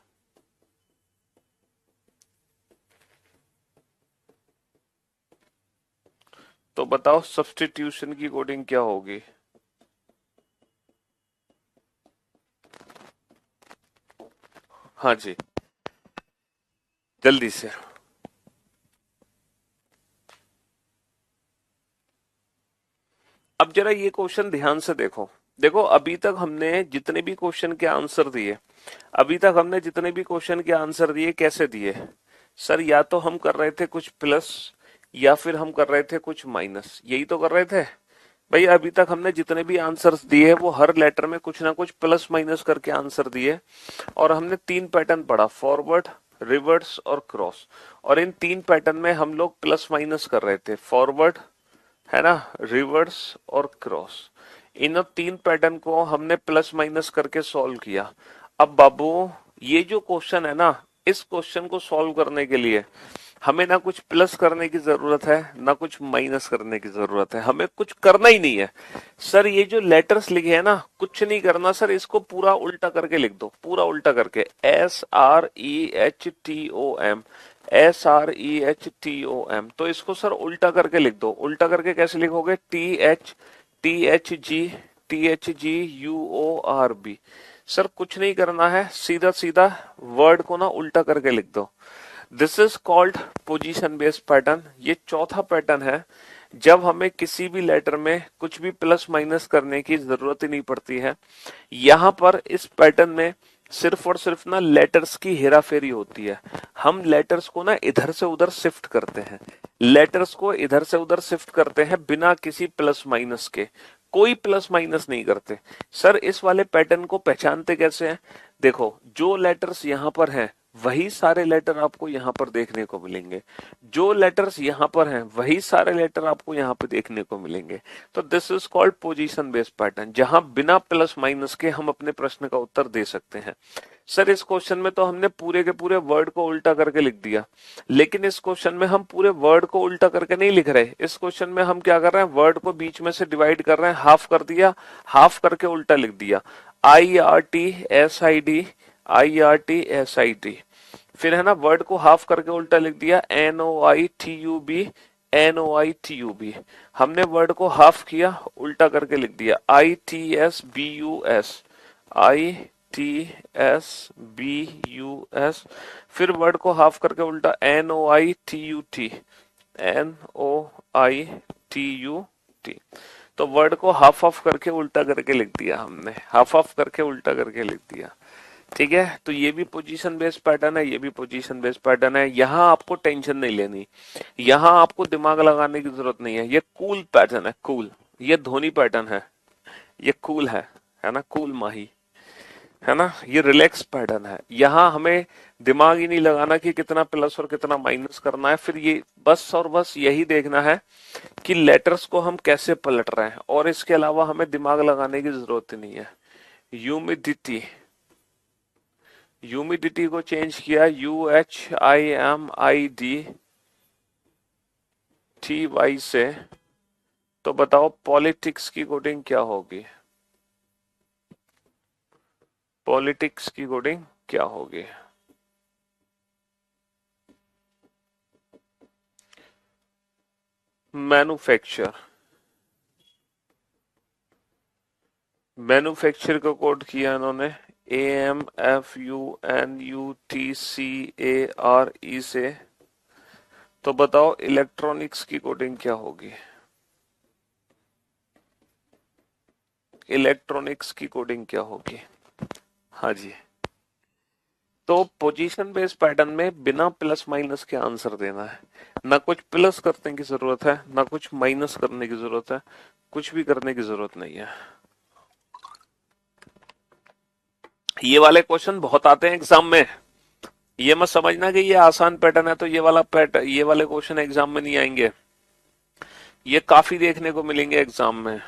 तो बताओ सब्स्टिट्यूशन की कोडिंग क्या होगी? हाँ जी, जल्दी से। अब जरा ये क्वेश्चन ध्यान से देखो। देखो अभी तक हमने जितने भी क्वेश्चन के आंसर दिए, अभी तक हमने जितने भी क्वेश्चन के आंसर दिए कैसे दिए? सर या तो हम कर रहे थे कुछ प्लस, या फिर हम कर रहे थे कुछ माइनस, यही तो कर रहे थे भाई। अभी तक हमने जितने भी आंसर्स दिए वो हर लेटर में कुछ ना कुछ प्लस माइनस करके आंसर दिए। और हमने तीन पैटर्न पढ़ा, फॉरवर्ड, रिवर्स और क्रॉस। और इन तीन पैटर्न में हम लोग प्लस माइनस कर रहे थे, फॉरवर्ड है ना, रिवर्स और क्रॉस। इन तीन पैटर्न को हमने प्लस माइनस करके सॉल्व किया। अब बाबू ये जो क्वेश्चन है ना, इस क्वेश्चन को सॉल्व करने के लिए हमें ना कुछ प्लस करने की जरूरत है ना कुछ माइनस करने की जरूरत है, हमें कुछ करना ही नहीं है। सर ये जो लेटर्स लिखे हैं ना, कुछ नहीं करना सर, इसको पूरा उल्टा करके लिख दो, पूरा उल्टा करके, SREHTOM, SREHTOM। तो इसको सर उल्टा करके लिख दो। उल्टा करके कैसे लिखोगे? THGUORB। सर कुछ नहीं करना है, सीधा सीधा वर्ड को ना उल्टा करके लिख दो। This is called position based pattern. ये चौथा पैटर्न है जब हमें किसी भी लेटर में कुछ भी प्लस माइनस करने की जरूरत ही नहीं पड़ती है। यहां पर इस पैटर्न में सिर्फ और सिर्फ ना लेटर्स की हेराफेरी होती है। हम लेटर्स को ना इधर से उधर शिफ्ट करते हैं, लेटर्स को इधर से उधर शिफ्ट करते हैं बिना किसी प्लस माइनस के, कोई प्लस माइनस नहीं करते। सर इस वाले पैटर्न को पहचानते कैसे हैं? देखो जो लेटर्स यहां पर हैं वही सारे लेटर आपको यहां पर देखने को मिलेंगे, जो लेटर्स यहां पर हैं वही सारे लेटर आपको यहां पे देखने को मिलेंगे। तो this is called position based pattern, जहां बिना प्लस माइनस के हम अपने प्रश्न का उत्तर दे सकते हैं। सर इस क्वेश्चन में तो हमने पूरे के पूरे वर्ड को उल्टा करके लिख दिया, लेकिन इस क्वेश्चन में हम पूरे वर्ड को उल्टा करके नहीं लिख रहे। इस क्वेश्चन में हम क्या कर रहे हैं, वर्ड को बीच में से डिवाइड कर रहे हैं, हाफ कर दिया, हाफ करके उल्टा लिख दिया। IRTSID, फिर है ना वर्ड को हाफ करके उल्टा लिख दिया, NOITUB। हमने वर्ड को हाफ किया, उल्टा करके लिख दिया, ITSBUS। फिर वर्ड को हाफ करके उल्टा, NOITUT। तो वर्ड को हाफ ऑफ करके उल्टा करके लिख दिया हमने, हाफ ऑफ करके उल्टा करके लिख दिया। ठीक है, तो ये भी पोजीशन बेस्ड पैटर्न है, ये भी पोजीशन बेस्ड पैटर्न है। यहां आपको टेंशन नहीं लेनी, यहां आपको दिमाग लगाने की जरूरत नहीं है। ये कूल पैटर्न है, कूल। ये धोनी पैटर्न है, ये कूल है ना, कूल माही, है ना। ये रिलैक्स पैटर्न है, यहां हमें दिमाग ही नहीं लगाना कि कितना प्लस और कितना माइनस करना है। फिर ये बस और बस यही देखना है कि लेटर्स को हम कैसे पलट रहे हैं, और इसके अलावा हमें दिमाग लगाने की जरूरत ही नहीं है। ह्यूमिडिटी, ह्यूमिडिटी को चेंज किया, UHIMIDTY से। तो बताओ पॉलिटिक्स की कोडिंग क्या होगी? पॉलिटिक्स की कोडिंग क्या होगी? मैन्युफैक्चर, मैन्युफैक्चर का कोड किया इन्होंने AMFUNUTCARE से। तो बताओ इलेक्ट्रॉनिक्स की कोडिंग क्या होगी? इलेक्ट्रॉनिक्स की कोडिंग क्या होगी? हाँ जी। तो पोजीशन बेस्ड पैटर्न में बिना प्लस माइनस के आंसर देना है, ना कुछ प्लस करने की जरूरत है ना कुछ माइनस करने की जरूरत है, कुछ भी करने की जरूरत नहीं है। ये वाले क्वेश्चन बहुत आते हैं एग्जाम में, ये मत समझना कि ये आसान पैटर्न है तो ये वाला पैटर्न, ये वाले क्वेश्चन एग्जाम में नहीं आएंगे। ये काफी देखने को मिलेंगे एग्जाम में।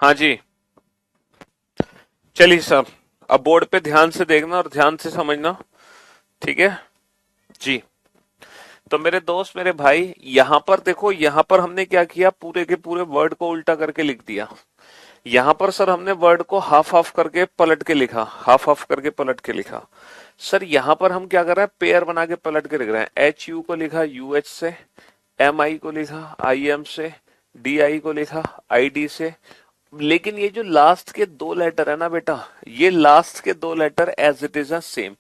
हाँ जी। चलिए साहब, अब बोर्ड पे ध्यान से देखना और ध्यान से समझना। ठीक है जी। तो मेरे दोस्त, मेरे भाई, यहां पर देखो, यहां पर हमने क्या किया, पूरे के पूरे वर्ड को उल्टा करके लिख दिया। यहां पर सर हमने वर्ड को हाफ हाफ करके पलट के लिखा, हाफ हाफ करके पलट के लिखा। सर यहां पर हम क्या कर रहे हैं, पेयर बना के पलट के लिख रहे हैं। एच यू को लिखा यू एच से, एम आई को लिखा आई एम से, डी आई को लिखा आई डी से। लेकिन ये जो लास्ट के दो लेटर है ना बेटा, ये लास्ट के दो letter as it is same.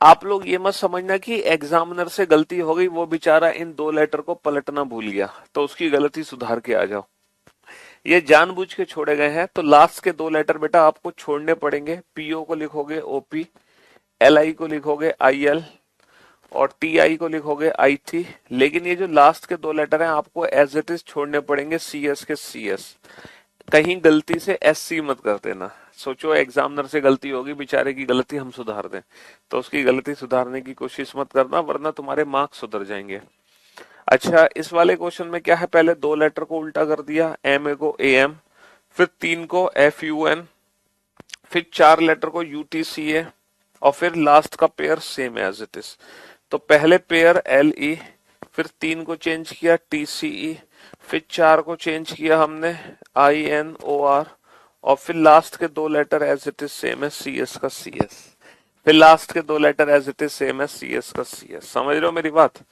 आप लोग ये मत समझना कि एग्जामिनर से गलती हो गई, वो बेचारा इन दो लेटर को पलटना भूल गया तो उसकी गलती सुधार के आ जाओ। ये जानबूझ के छोड़े गए हैं। तो लास्ट के दो लेटर बेटा आपको छोड़ने पड़ेंगे। पीओ को लिखोगे ओपी, एल आई को लिखोगे आई एल, और टी आई को लिखोगे आई टी। लेकिन ये जो लास्ट के दो लेटर हैं आपको एज इट इज छोड़ने पड़ेंगे, सी एस के सी एस। कहीं गलती से एस सी मत कर देना। सोचो एग्जामिनर से गलती होगी, बेचारे की गलती हम सुधार दें, तो उसकी गलती सुधारने की कोशिश मत करना, वरना तुम्हारे मार्क्स सुधर जाएंगे। अच्छा, इस वाले क्वेश्चन में क्या है, पहले दो लेटर को उल्टा कर दिया, एम ए को ए एम, फिर तीन को एफ यू एन, फिर चार लेटर को यू टी सी ए, और फिर लास्ट का pair same as it is. तो पहले पेयर एल ई, फिर तीन को चेंज किया टी सी ई, फिर चार को चेंज किया हमने आई एन ओ आर, और फिर लास्ट के दो letter as it is same है, सी एस का सी एस। फिर लास्ट के दो letter as it is same है, सी एस का सी एस। समझ रहे हो मेरी बात?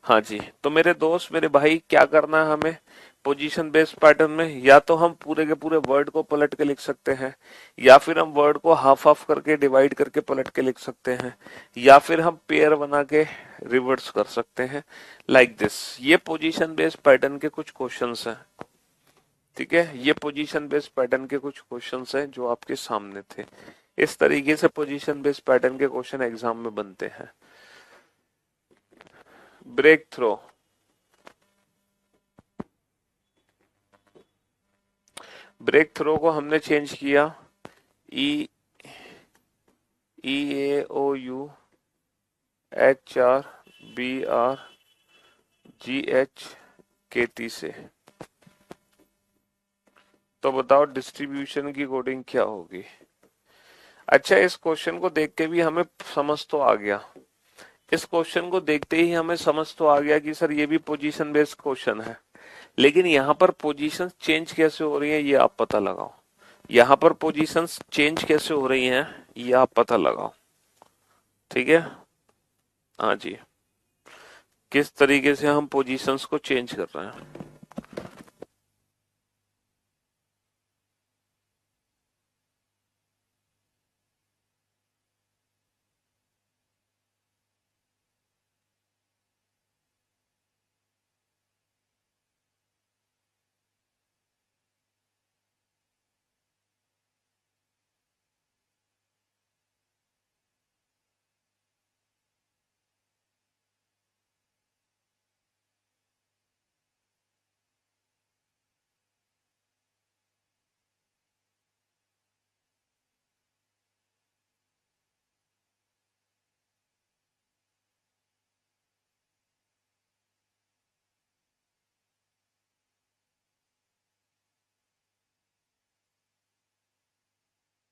हाँ जी। तो मेरे दोस्त, मेरे भाई, क्या करना है हमें पोजीशन बेस्ड पैटर्न में, या तो हम पूरे के पूरे वर्ड को पलट के लिख सकते हैं, या फिर हम वर्ड को हाफ हाफ करके डिवाइड करके पलट के लिख सकते हैं, या फिर हम पेयर बना के रिवर्स कर सकते हैं, लाइक दिस। ये पोजीशन बेस्ड पैटर्न के कुछ क्वेश्चंस हैं। ठीक है, ये पोजीशन बेस्ड पैटर्न के कुछ क्वेश्चंस हैं जो आपके सामने थे। इस तरीके से पोजीशन बेस्ड पैटर्न के क्वेश्चन एग्जाम में बनते हैं। ब्रेक थ्रो, ब्रेक थ्रो को हमने चेंज किया E, E A O U H R B R G H K T से। तो बताओ डिस्ट्रीब्यूशन की कोडिंग क्या होगी? अच्छा, इस क्वेश्चन को देख के भी हमें समझ तो आ गया, इस क्वेश्चन को देखते ही हमें समझ तो आ गया कि सर ये भी पोजीशन बेस्ड क्वेश्चन है। लेकिन यहाँ पर पोजीशन चेंज कैसे हो रही है ये आप पता लगाओ। यहाँ पर पोजीशंस चेंज कैसे हो रही हैं ये आप पता लगाओ। ठीक है, हाँ जी। किस तरीके से हम पोजीशंस को चेंज कर रहे हैं।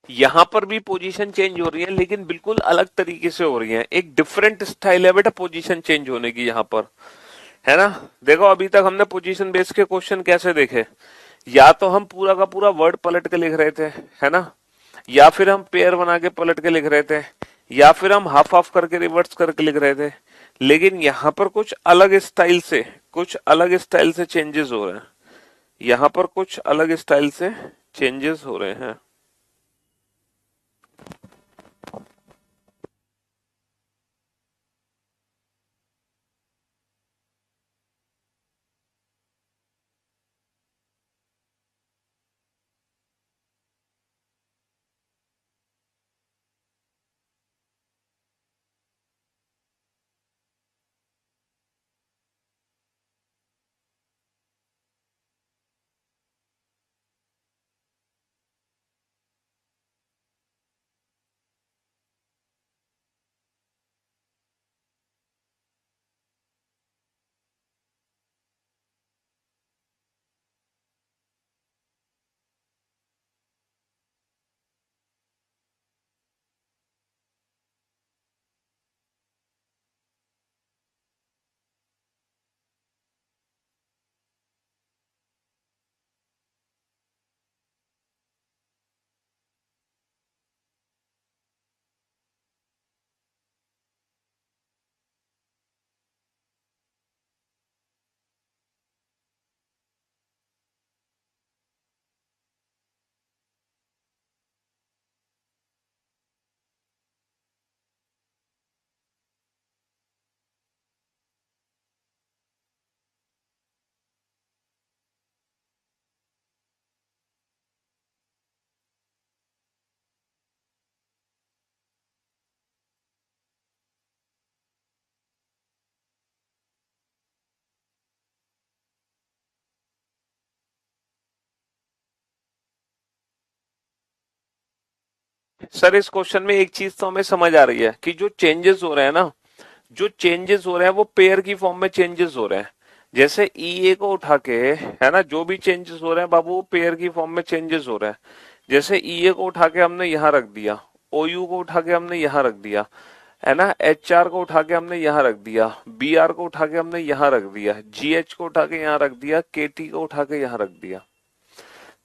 यहां पर भी पोजीशन चेंज हो रही है, लेकिन बिल्कुल अलग तरीके से हो रही है। एक डिफरेंट स्टाइल है बेटा पोजीशन चेंज होने की यहां पर, है ना। देखो अभी तक हमने पोजीशन बेस के क्वेश्चन कैसे देखे, या तो हम पूरा का पूरा वर्ड पलट के लिख रहे थे, है ना, या फिर हम पेयर बना के पलट के लिख रहे थे, या फिर हम हाफ हाफ करके रिवर्स करके लिख रहे थे। लेकिन यहाँ पर कुछ अलग स्टाइल से चेंजेस हो रहे हैं। यहाँ पर कुछ अलग स्टाइल से चेंजेस हो रहे हैं। सर इस क्वेश्चन में एक चीज तो हमें समझ आ रही है कि जो चेंजेस हो रहे हैं ना, जो चेंजेस हो रहे हैं वो पेयर की फॉर्म में चेंजेस हो रहे हैं। जैसे ई ए को उठा के, है ना, जो भी चेंजेस हो रहे हैं बाबू वो पेयर की फॉर्म में चेंजेस हो रहे हैं। जैसे ई ए को उठा के हमने यहां रख दिया, ओ यू को उठा के हमने यहां रख दिया, है ना, एच आर को उठा के हमने यहां रख दिया, बी आर को उठा के हमने यहां रख दिया, जी एच को उठा के यहां रख दिया, के टी को उठा के यहां रख दिया।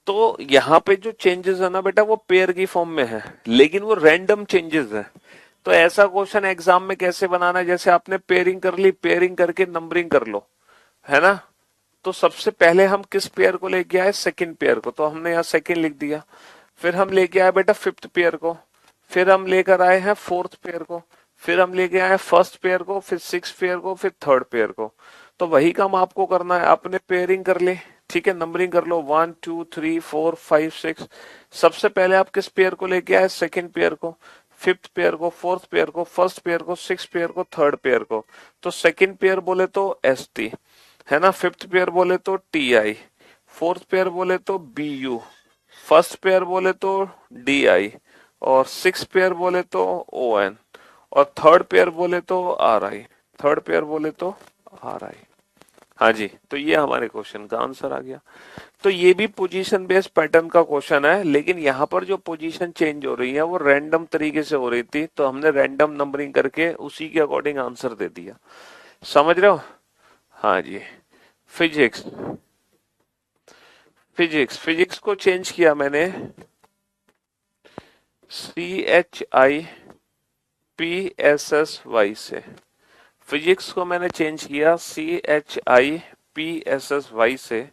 तो यहाँ पे जो चेंजेस है ना बेटा वो पेयर की फॉर्म में है, लेकिन वो रैंडम चेंजेस है। तो ऐसा क्वेश्चन एग्जाम में कैसे बनाना है, जैसे आपने पेयरिंग कर ली, पेयरिंग करके नंबरिंग कर लो, है ना। तो सबसे पहले हम किस पेयर को लेके आए, सेकंड पेयर को, तो हमने यहाँ सेकंड लिख दिया। फिर हम लेके आए बेटा फिफ्थ पेयर को, फिर हम लेकर आए हैं फोर्थ पेयर को, फिर हम लेके आए फर्स्ट पेयर को, फिर सिक्स पेयर को, फिर थर्ड पेयर को। तो वही काम आपको करना है, आपने पेयरिंग कर ली, ठीक है, नंबरिंग कर लो 1 2 3 4 5 6। सबसे पहले आप किस पेयर को लेके आए, सेकंड पेयर को, फिफ्थ पेयर को, फोर्थ पेयर को, फर्स्ट पेयर को, सिक्स पेयर को, थर्ड पेयर को। तो सेकंड पेयर बोले तो एस टी, है ना, फिफ्थ पेयर बोले तो टी आई, फोर्थ पेयर बोले तो बी यू, फर्स्ट पेयर बोले तो डी आई, और सिक्स पेयर बोले तो ओ एन, और थर्ड पेयर बोले तो आर आई, थर्ड पेयर बोले तो आर आई। हाँ जी, तो ये हमारे क्वेश्चन का आंसर आ गया। तो ये भी पोजीशन बेस्ड पैटर्न का क्वेश्चन है, लेकिन यहाँ पर जो पोजीशन चेंज हो रही है वो रैंडम तरीके से हो रही थी, तो हमने रैंडम नंबरिंग करके उसी के अकॉर्डिंग आंसर दे दिया। समझ रहे हो। हाँ जी। फिजिक्स, फिजिक्स को चेंज किया मैंने CHIPSSY से। फिजिक्स को मैंने चेंज किया CHIPSSY से।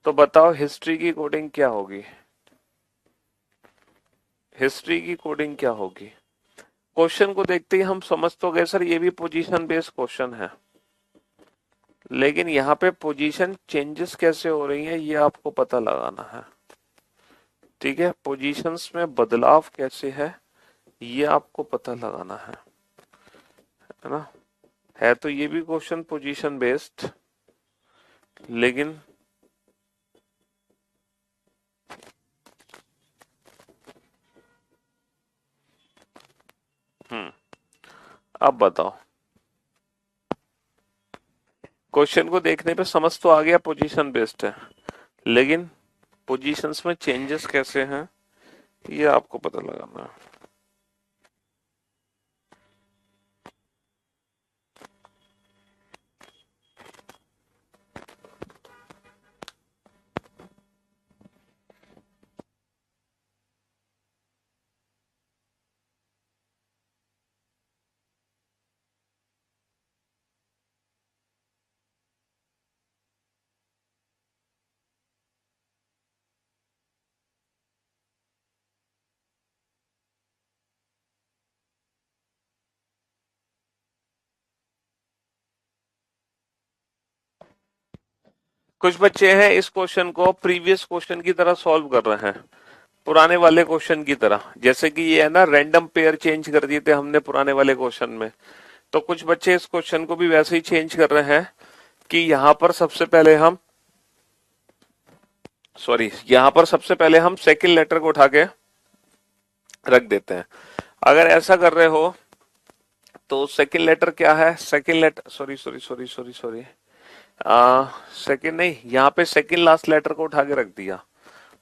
तो बताओ हिस्ट्री की कोडिंग क्या होगी, हिस्ट्री की कोडिंग क्या होगी। क्वेश्चन को देखते ही हम समझ तो गए सर ये भी पोजीशन बेस्ड क्वेश्चन है, लेकिन यहाँ पे पोजीशन चेंजेस कैसे हो रही है ये आपको पता लगाना है। ठीक है, पोजीशंस में बदलाव कैसे है ये आपको पता लगाना है ना। है तो ये भी क्वेश्चन पोजीशन बेस्ड, लेकिन अब बताओ, क्वेश्चन को देखने पे समझ तो आ गया पोजीशन बेस्ड है, लेकिन पोजीशंस में चेंजेस कैसे हैं ये आपको पता लगाना है। कुछ बच्चे हैं इस क्वेश्चन को प्रीवियस क्वेश्चन की तरह सॉल्व कर रहे हैं, पुराने वाले क्वेश्चन की तरह। जैसे कि ये है ना, रैंडम पेयर चेंज कर दिए थे हमने पुराने वाले क्वेश्चन में, तो कुछ बच्चे इस क्वेश्चन को भी वैसे ही चेंज कर रहे हैं कि यहाँ पर सबसे पहले हम सेकंड लेटर को उठा के रख देते हैं। अगर ऐसा कर रहे हो तो सेकंड लेटर क्या है, second letter, sorry sorry sorry sorry sorry, second नहीं, यहाँ पे सेकंड लास्ट लेटर को उठा के रख दिया,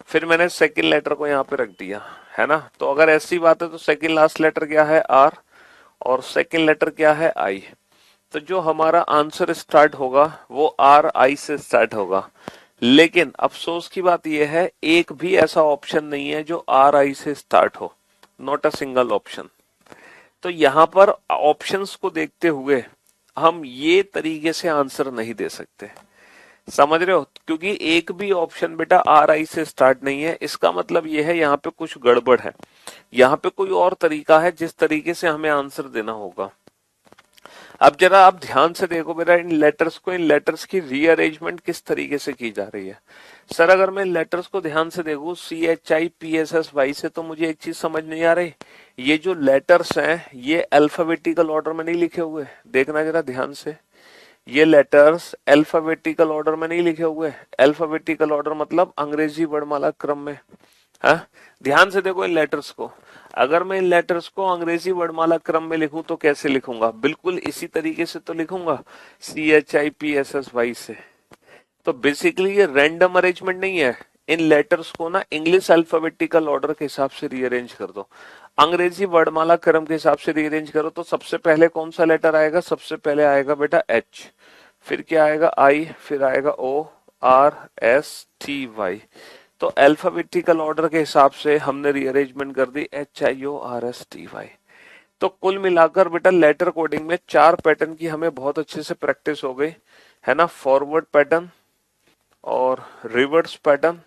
फिर मैंने सेकंड लेटर को यहाँ पे रख दिया, है ना। तो अगर ऐसी बात है तो सेकंड लास्ट लेटर क्या है, आर, और सेकंड लेटर क्या है, आई। तो जो हमारा आंसर स्टार्ट होगा वो आर आई से स्टार्ट होगा। लेकिन अफसोस की बात यह है, एक भी ऐसा ऑप्शन नहीं है जो आर आई से स्टार्ट हो, नॉट अ सिंगल ऑप्शन। तो यहां पर ऑप्शंस को देखते हुए हम ये तरीके से आंसर नहीं दे सकते, समझ रहे हो, क्योंकि एक भी ऑप्शन बेटा आर आई से स्टार्ट नहीं है। इसका मतलब यह है यहाँ पे कुछ गड़बड़ है, यहाँ पे कोई और तरीका है जिस तरीके से हमें आंसर देना होगा। अब जरा आप ध्यान से देखो बेटा, इन लेटर्स की रीअरेंजमेंट किस तरीके से की जा रही है। सर अगर मैं इन लेटर्स को ध्यान से देखूं, CHIPSSY से, तो मुझे एक चीज समझ नहीं आ रही, ये जो लेटर्स हैं ये अल्फाबेटिकल ऑर्डर में नहीं लिखे हुए, देखना जरा ध्यान से, ये लेटर्स अल्फाबेटिकल ऑर्डर में नहीं लिखे हुए। अल्फाबेटिकल ऑर्डर मतलब अंग्रेजी वर्णमाला क्रम में, हाँ। ध्यान से देखो इन लेटर्स को, अगर मैं इन लेटर्स को अंग्रेजी वर्णमाला क्रम में लिखूं तो कैसे लिखूंगा, बिल्कुल इसी तरीके से तो लिखूंगा, CHIPSSY से। तो बेसिकली ये रैंडम अरेंजमेंट नहीं है, इन लेटर्स को ना इंग्लिश अल्फाबेटिकल ऑर्डर के हिसाब से रीअरेंज कर दो, अंग्रेजी वर्णमाला क्रम के हिसाब से रीअरेंज करो। तो सबसे पहले कौन सा लेटर आएगा, सबसे पहले आएगा बेटा H, फिर क्या आएगा I, फिर आएगा ORSTY। तो अल्फाबेटिकल ऑर्डर के हिसाब से हमने रीअरेंजमेंट कर दी HIORSTY। तो कुल मिलाकर बेटा लेटर कोडिंग में 4 पैटर्न की हमें बहुत अच्छे से प्रैक्टिस हो गई, है ना। फॉरवर्ड पैटर्न और रिवर्स पैटर्न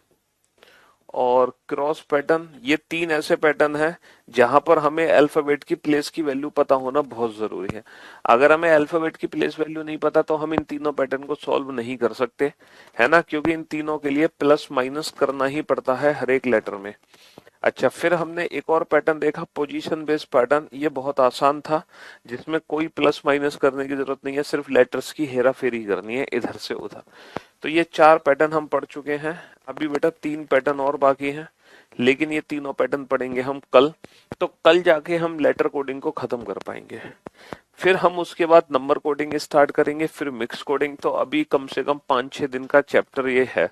और क्रॉस पैटर्न, ये 3 ऐसे पैटर्न हैं जहां पर हमें अल्फाबेट की प्लेस की वैल्यू पता होना बहुत जरूरी है। अगर हमें अल्फाबेट की प्लेस वैल्यू नहीं पता तो हम इन तीनों पैटर्न को सॉल्व नहीं कर सकते, है ना, क्योंकि इन तीनों के लिए प्लस माइनस करना ही पड़ता है हर एक लेटर में। अच्छा, फिर हमने एक और पैटर्न देखा, पोजीशन बेस्ड पैटर्न। ये बहुत आसान था, जिसमें कोई प्लस माइनस करने की जरूरत नहीं है, सिर्फ लेटर्स की हेरा फेरी करनी है इधर से उधर। तो ये 4 पैटर्न हम पढ़ चुके हैं, अभी बेटा 3 पैटर्न और बाकी हैं, लेकिन ये तीनों पैटर्न पढ़ेंगे हम कल। तो कल जाके हम लेटर कोडिंग को खत्म कर पाएंगे, फिर हम उसके बाद नंबर कोडिंग स्टार्ट करेंगे, फिर मिक्स कोडिंग। तो अभी कम से कम 5-6 दिन का चैप्टर ये है,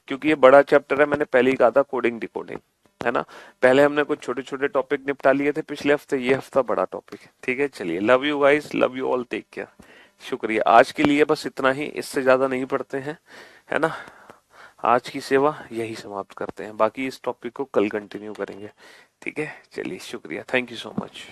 क्योंकि ये बड़ा चैप्टर है। मैंने पहले ही कहा था कोडिंग डिकोडिंग, है ना। पहले हमने कुछ छोटे छोटे टॉपिक निपटा लिए थे पिछले हफ्ते, ये हफ्ता बड़ा टॉपिक है, ठीक है। चलिए, love you guys, love you all, take care, शुक्रिया। आज के लिए बस इतना ही, इससे ज्यादा नहीं पढ़ते हैं, है ना। आज की सेवा यही समाप्त करते हैं, बाकी इस टॉपिक को कल कंटिन्यू करेंगे, ठीक है। चलिए, शुक्रिया, थैंक यू सो मच।